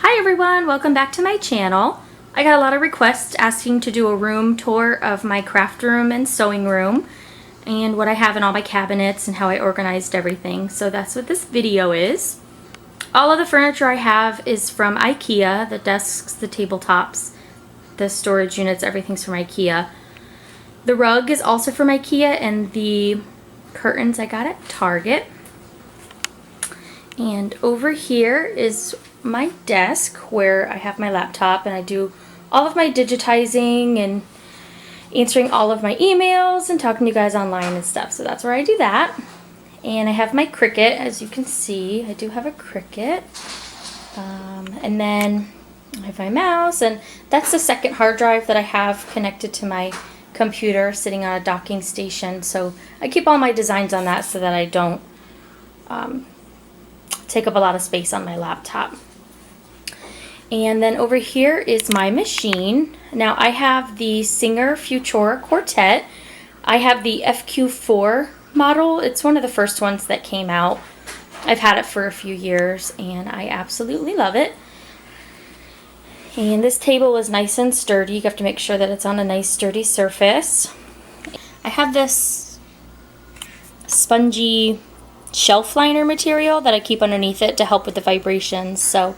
Hi everyone, welcome back to my channel. I got a lot of requests asking to do a room tour of my craft room and sewing room and what I have in all my cabinets and how I organized everything. So that's what this video is. All of the furniture I have is from IKEA, the desks, the tabletops, the storage units, everything's from IKEA. The rug is also from IKEA and the curtains I got at Target. And over here is my desk where I have my laptop and I do all of my digitizing and answering all of my emails and talking to you guys online and stuff. So that's where I do that. And I have my Cricut, as you can see. I do have a Cricut. And then I have my mouse, and that's the second hard drive that I have connected to my computer sitting on a docking station. So I keep all my designs on that so that I don't take up a lot of space on my laptop. And then over here is my machine. Now I have the Singer Futura Quartet. I have the FQ4 model. It's one of the first ones that came out. I've had it for a few years and I absolutely love it. And this table is nice and sturdy. You have to make sure that it's on a nice sturdy surface. I have this spongy shelf liner material that I keep underneath it to help with the vibrations. So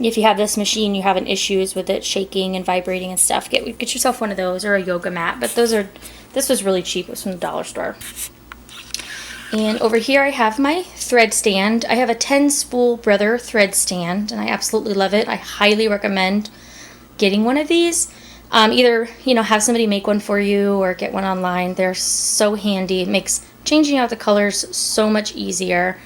if you have this machine, you're having issues with it shaking and vibrating and stuff, get yourself one of those or a yoga mat. But this was really cheap. It was from the dollar store. And over here I have my thread stand. I have a 10 spool Brother thread stand and I absolutely love it. I highly recommend getting one of these. Either, have somebody make one for you or get one online. They're so handy. It makes changing out the colors so much easier.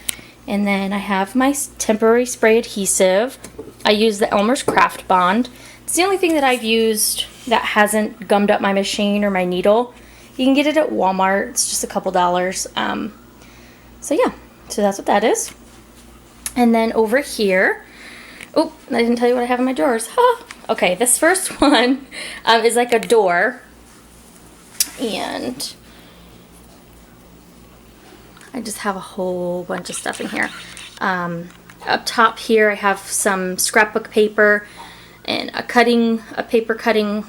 And then I have my temporary spray adhesive. I use the Elmer's Craft Bond. It's the only thing that I've used that hasn't gummed up my machine or my needle. You can get it at Walmart. It's just a couple dollars. So yeah, so that's what that is. And then over here, oh, I didn't tell you what I have in my drawers. Huh. Okay, this first one is like a door. And I just have a whole bunch of stuff in here. Up top here I have some scrapbook paper and a paper cutting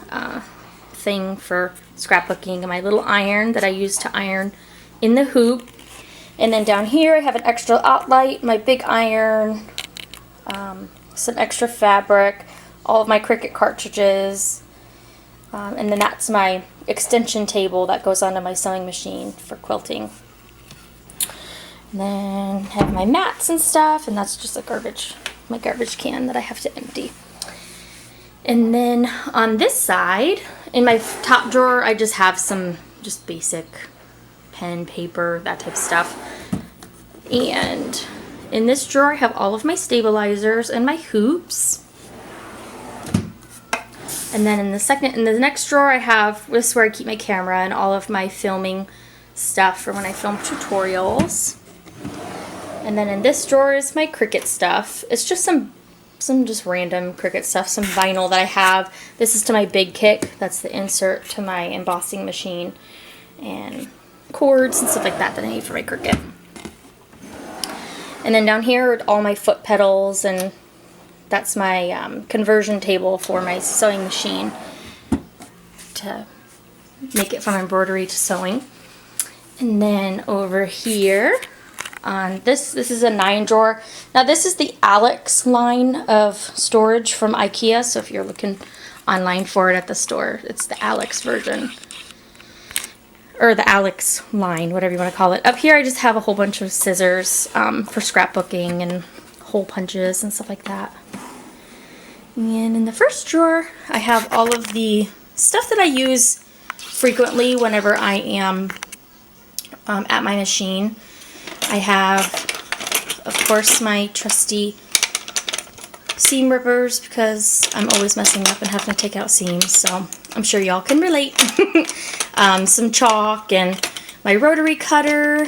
thing for scrapbooking, and my little iron that I use to iron in the hoop. And then down here I have an extra outlight, my big iron, some extra fabric, all of my Cricut cartridges, and then that's my extension table that goes onto my sewing machine for quilting. And then I have my mats and stuff, and that's just my garbage can that I have to empty. And then on this side, in my top drawer, I just have some just basic pen, paper, that type of stuff. And in this drawer, I have all of my stabilizers and my hoops. And then in the next drawer, I have, this is where I keep my camera and all of my filming stuff for when I film tutorials. And then in this drawer is my Cricut stuff. It's just some just random Cricut stuff, some vinyl that I have. This is to my big kick. That's the insert to my embossing machine. And cords and stuff like that I need for my Cricut. And then down here are all my foot pedals, and that's my conversion table for my sewing machine to make it from embroidery to sewing. And then over here on this is a 9 drawer. Now this is the Alex line of storage from IKEA, so if you're looking online for it at the store, it's the Alex version. Or the Alex line, whatever you want to call it. Up here I just have a whole bunch of scissors for scrapbooking and hole punches and stuff like that. And in the first drawer I have all of the stuff that I use frequently whenever I am at my machine. I have, of course, my trusty seam rippers because I'm always messing up and having to take out seams, so I'm sure y'all can relate. Some chalk and my rotary cutter,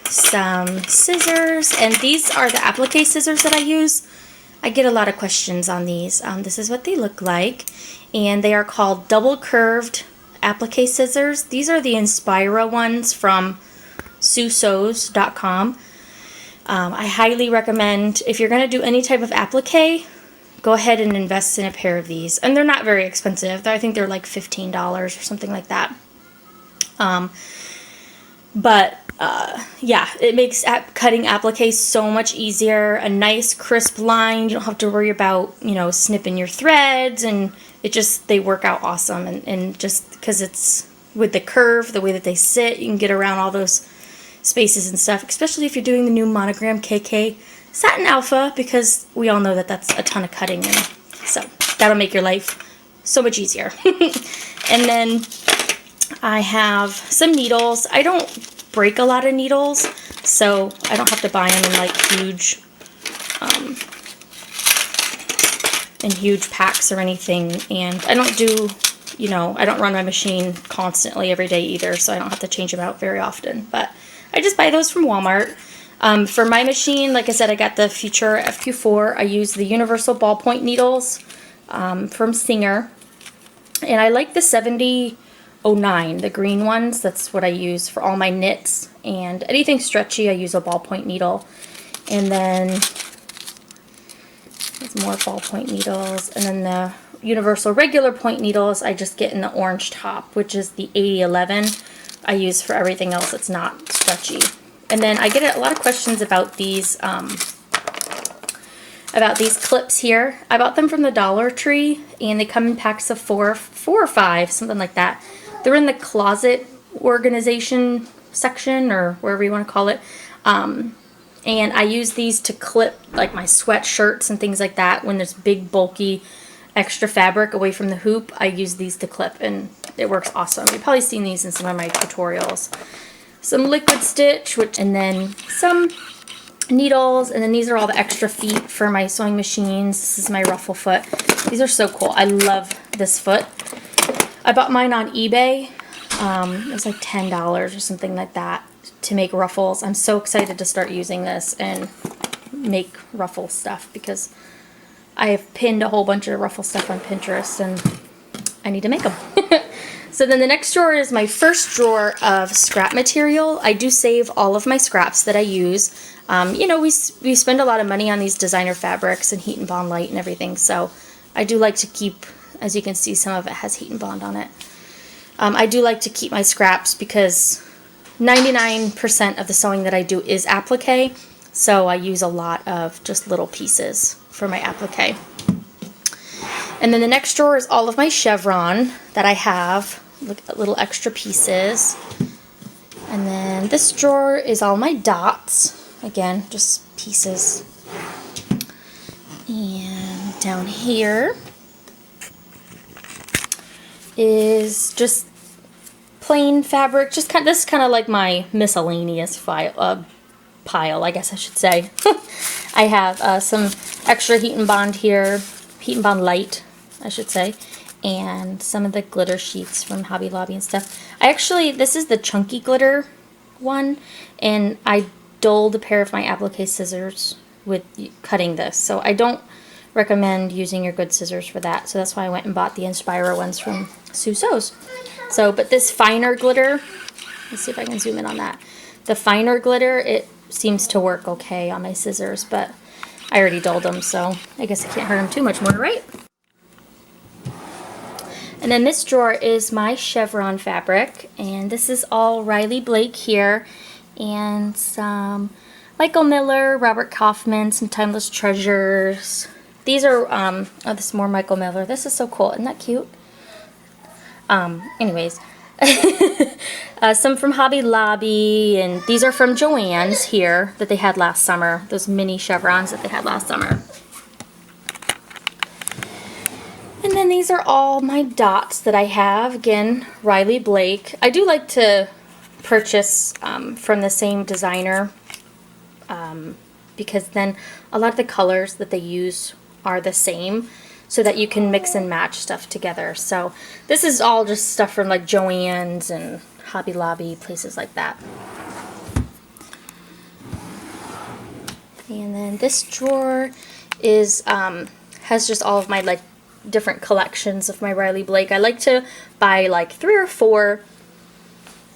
some scissors, and these are the applique scissors that I use. I get a lot of questions on these. This is what they look like, and they are called double curved applique scissors. These are the Inspira ones from SuSews.com. I highly recommend, if you're going to do any type of applique, go ahead and invest in a pair of these. And they're not very expensive. I think they're like $15 or something like that. Yeah, it makes cutting applique so much easier. A nice crisp line. You don't have to worry about, you know, snipping your threads, and they work out awesome. And just because it's with the curve, the way that they sit, you can get around all those spaces and stuff, especially if you're doing the new Monogram KK Satin Alpha, because we all know that that's a ton of cutting, and so that'll make your life so much easier. And then I have some needles. I don't break a lot of needles, so I don't have to buy them in like huge packs or anything. And I don't do, you know, I don't run my machine constantly every day either, so I don't have to change them out very often. But I just buy those from Walmart. For my machine, like I said, I got the Future FQ4. I use the universal ballpoint needles from Singer, and I like the 7009, the green ones. That's what I use for all my knits, and anything stretchy I use a ballpoint needle. And then there's more ballpoint needles, and then the universal regular point needles I just get in the orange top, which is the 8011 I use for everything else that's not stretchy. And then I get a lot of questions about these clips here. I bought them from the Dollar Tree, and they come in packs of four or five, something like that. They're in the closet organization section, or wherever you want to call it. And I use these to clip like my sweatshirts and things like that. When there's big, bulky, extra fabric away from the hoop, I use these to clip, and it works awesome. You've probably seen these in some of my tutorials. Some liquid stitch, and then some needles, and then these are all the extra feet for my sewing machines. This is my ruffle foot. These are so cool. I love this foot. I bought mine on eBay. It was like $10 or something like that to make ruffles. I'm so excited to start using this and make ruffle stuff, because I have pinned a whole bunch of ruffle stuff on Pinterest, and I need to make them. So then the next drawer is my first drawer of scrap material. I do save all of my scraps that I use. You know, we spend a lot of money on these designer fabrics and Heat and Bond Light and everything, so I do like to keep, as you can see, some of it has Heat and Bond on it. I do like to keep my scraps because 99% of the sewing that I do is applique, so I use a lot of just little pieces for my applique. And then the next drawer is all of my chevron that I have, little extra pieces. And then this drawer is all my dots, again, just pieces. And down here is just plain fabric, just kind of, this is kind of like my miscellaneous pile, I guess I should say. I have some extra Heat and Bond here, Heat and Bond Light, I should say, and some of the glitter sheets from Hobby Lobby and stuff. This is the chunky glitter one, and I dulled a pair of my applique scissors with cutting this, so I don't recommend using your good scissors for that, so that's why I went and bought the Inspira ones from Sue Sews. So, but this finer glitter, let's see if I can zoom in on that. The finer glitter, it seems to work okay on my scissors, but I already dulled them, so I guess I can't hurt them too much more, right? And then this drawer is my chevron fabric, and this is all Riley Blake here, and some Michael Miller, Robert Kaufman, some Timeless Treasures. These are, oh, this is more Michael Miller. This is so cool. Isn't that cute? Anyways. Some from Hobby Lobby, and these are from Joann's here that they had last summer. Those mini chevrons that they had last summer. And then these are all my dots that I have. Again, Riley Blake. I do like to purchase from the same designer because then a lot of the colors that they use are the same, so that you can mix and match stuff together. So this is all just stuff from like Joann's and Hobby Lobby, places like that. And then this drawer is has just all of my like different collections of my Riley Blake. I like to buy like 3 or 4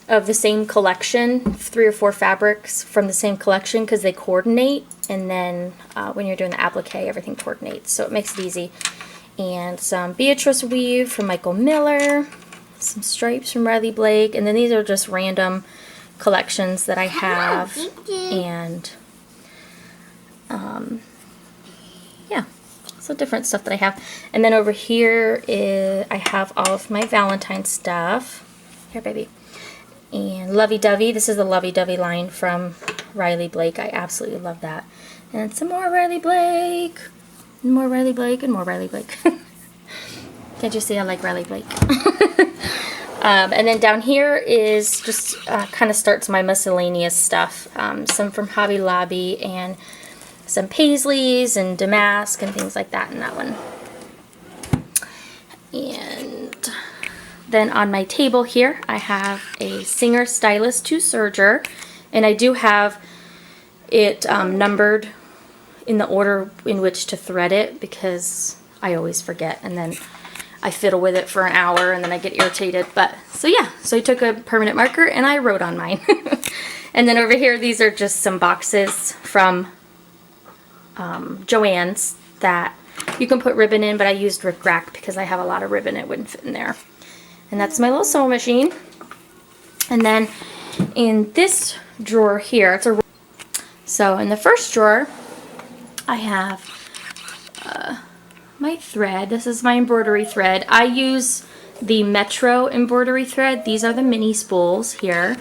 of the same collection, 3 or 4 fabrics from the same collection because they coordinate, and then when you're doing the applique, everything coordinates, so it makes it easy. And some Beatrice weave from Michael Miller, some stripes from Riley Blake, and then these are just random collections that I have, and yeah, so different stuff that I have. And then over here I have all of my Valentine stuff. Here, baby. And Lovey Dovey. This is the Lovey Dovey line from Riley Blake. I absolutely love that. And some more Riley Blake. And more Riley Blake and more Riley Blake. Can't you see I like Riley Blake? And then down here is just kind of starts my miscellaneous stuff. Some from Hobby Lobby and some Paisleys and Damask and things like that in that one. And then on my table here, I have a Singer Stylus 2 Serger, and I do have it numbered in the order in which to thread it because I always forget, and then I fiddle with it for an hour and then I get irritated. But so yeah, so I took a permanent marker and I wrote on mine. And then over here, these are just some boxes from Joann's that you can put ribbon in, but I used Rip Rack because I have a lot of ribbon, it wouldn't fit in there. And that's my little sewing machine. And then in this drawer here, so in the first drawer, I have my thread. This is my embroidery thread. I use the Metro embroidery thread. These are the mini spools here.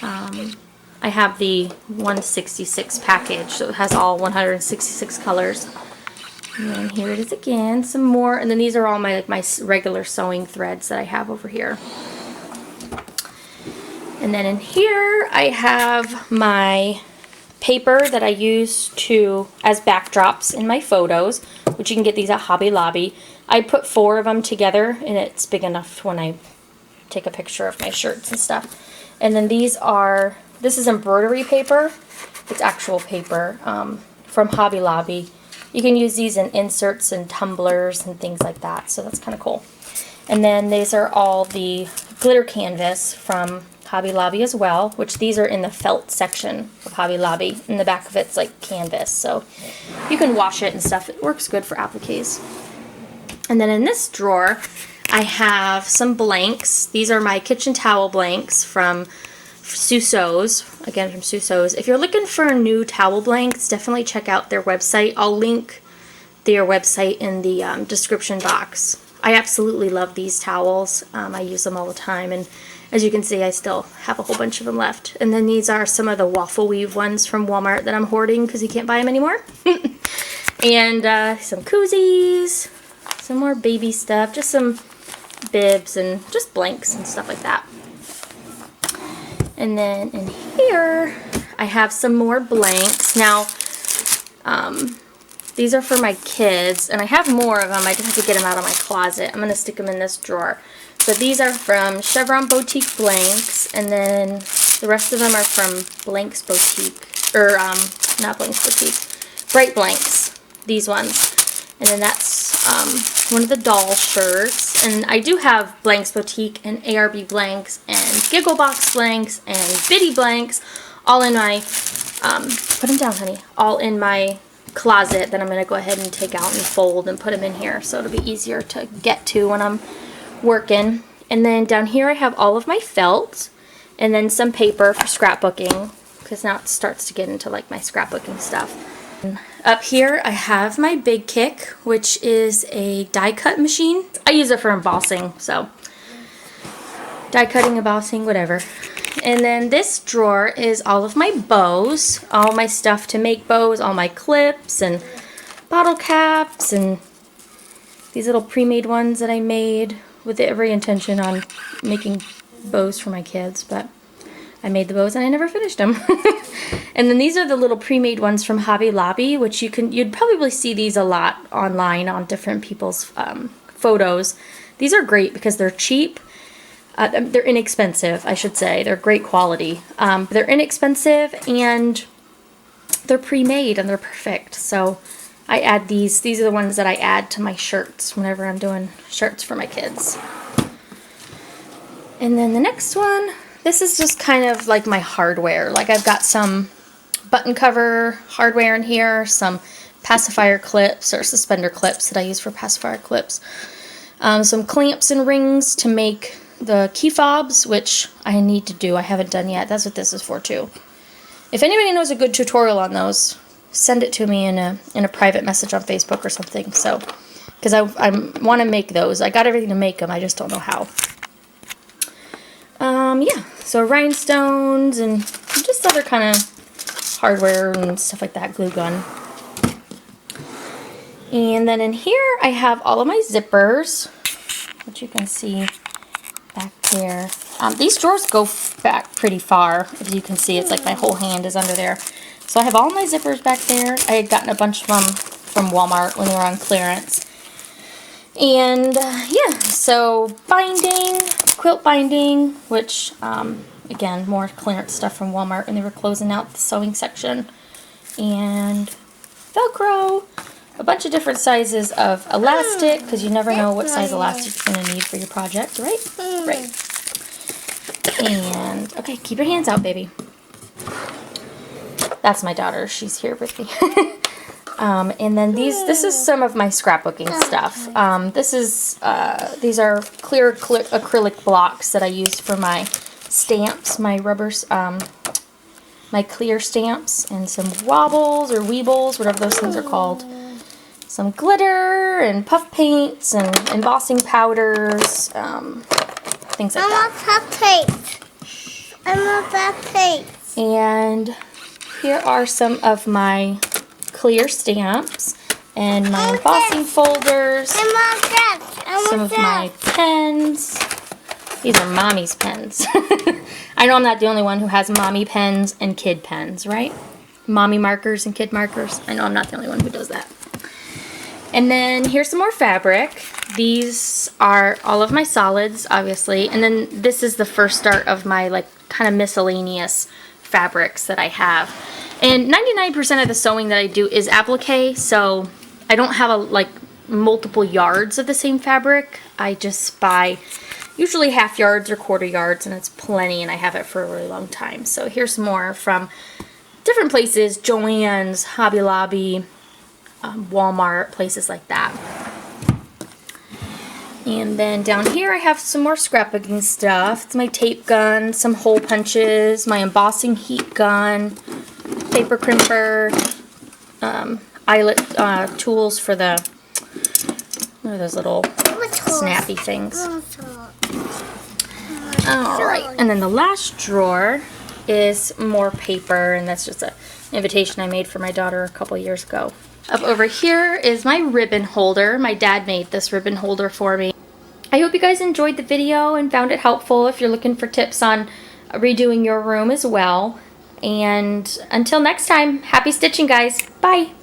I have the 166 package, so it has all 166 colors. And then here it is again, some more, and then these are all my regular sewing threads that I have over here. And then in here I have my paper that I use as backdrops in my photos, which you can get these at Hobby Lobby. I put 4 of them together, and it's big enough when I take a picture of my shirts and stuff. And then this is embroidery paper. It's actual paper from Hobby Lobby. You can use these in inserts and tumblers and things like that, so that's kind of cool. And then these are all the glitter canvas from Hobby Lobby as well, which these are in the felt section of Hobby Lobby. In the back of it's like canvas, so you can wash it and stuff. It works good for appliques. And then in this drawer, I have some blanks. These are my kitchen towel blanks from Suso's, again from Suso's. If you're looking for new towel blanks, definitely check out their website. I'll link their website in the description box. I absolutely love these towels. I use them all the time, and as you can see, I still have a whole bunch of them left. And then these are some of the waffle weave ones from Walmart that I'm hoarding because you can't buy them anymore. And some koozies, some more baby stuff, just some bibs and just blanks and stuff like that. And then in here, I have some more blanks. Now, these are for my kids, and I have more of them. I just have to get them out of my closet. I'm going to stick them in this drawer. So these are from Chevron Boutique Blanks, and then the rest of them are from Blanks Boutique, or not Blanks Boutique, Bright Blanks, these ones. And then that's one of the doll shirts. And I do have Blanks Boutique and ARB Blanks and Giggle Box Blanks and Bitty Blanks all in my, put them down, honey, all in my closet that I'm going to go ahead and take out and fold and put them in here so it'll be easier to get to when I'm working. And then down here I have all of my felt and then some paper for scrapbooking because now it starts to get into like my scrapbooking stuff. Up here I have my Big Kick, which is a die cut machine. I use it for embossing, so die cutting, embossing, whatever. And then this drawer is all of my bows, all my stuff to make bows, all my clips and bottle caps and these little pre-made ones that I made with every intention on making bows for my kids, but I made the bows and I never finished them. And then these are the little pre-made ones from Hobby Lobby, which you'd probably see these a lot online on different people's photos. These are great because they're cheap. They're inexpensive, I should say. They're great quality. They're inexpensive and they're pre-made and they're perfect. So I add these. These are the ones that I add to my shirts whenever I'm doing shirts for my kids. And then the next one, this is just kind of like my hardware. Like I've got some button cover hardware in here, some pacifier clips or suspender clips that I use for pacifier clips, some clamps and rings to make the key fobs, which I need to do. I haven't done yet. That's what this is for too. If anybody knows a good tutorial on those, send it to me in a private message on Facebook or something. So, because I want to make those. I got everything to make them. I just don't know how. Yeah. So rhinestones and just other kind of hardware and stuff like that. Glue gun. And then in here I have all of my zippers, which you can see back there. These drawers go back pretty far. As you can see, it's like my whole hand is under there. So I have all my zippers back there. I had gotten a bunch of them from Walmart when they were on clearance. And yeah, so binding, quilt binding, which again, more clearance stuff from Walmart when they were closing out the sewing section. And Velcro, a bunch of different sizes of elastic, because you never know what size elastic you're going to need for your project, right? Right. And, okay, keep your hands out, baby. That's my daughter. She's here with me. And then this is some of my scrapbooking stuff. These are clear acrylic blocks that I use for my stamps, my rubbers, my clear stamps, and some wobbles or weebles, whatever those things are called. Some glitter and puff paints and embossing powders, things like that. I want that paint. And here are some of my clear stamps and my embossing folders. Some of my pens. These are Mommy's pens. I know I'm not the only one who has mommy pens and kid pens, right? Mommy markers and kid markers. I know I'm not the only one who does that. And then here's some more fabric. These are all of my solids, obviously. And then this is the first start of my like kind of miscellaneous fabrics that I have. And 99% of the sewing that I do is applique, so I don't have like multiple yards of the same fabric. I just buy usually half yards or quarter yards, and it's plenty, and I have it for a really long time. So here's some more from different places: Joann's, Hobby Lobby, Walmart, places like that. And then down here I have some more scrapbooking stuff. It's my tape gun, some hole punches, my embossing heat gun, paper crimper, eyelet tools for the, what are those little snappy things? Alright, and then the last drawer is more paper, and that's just an invitation I made for my daughter a couple years ago. Up over here is my ribbon holder. My dad made this ribbon holder for me. I hope you guys enjoyed the video and found it helpful if you're looking for tips on redoing your room as well. And until next time, happy stitching, guys. Bye!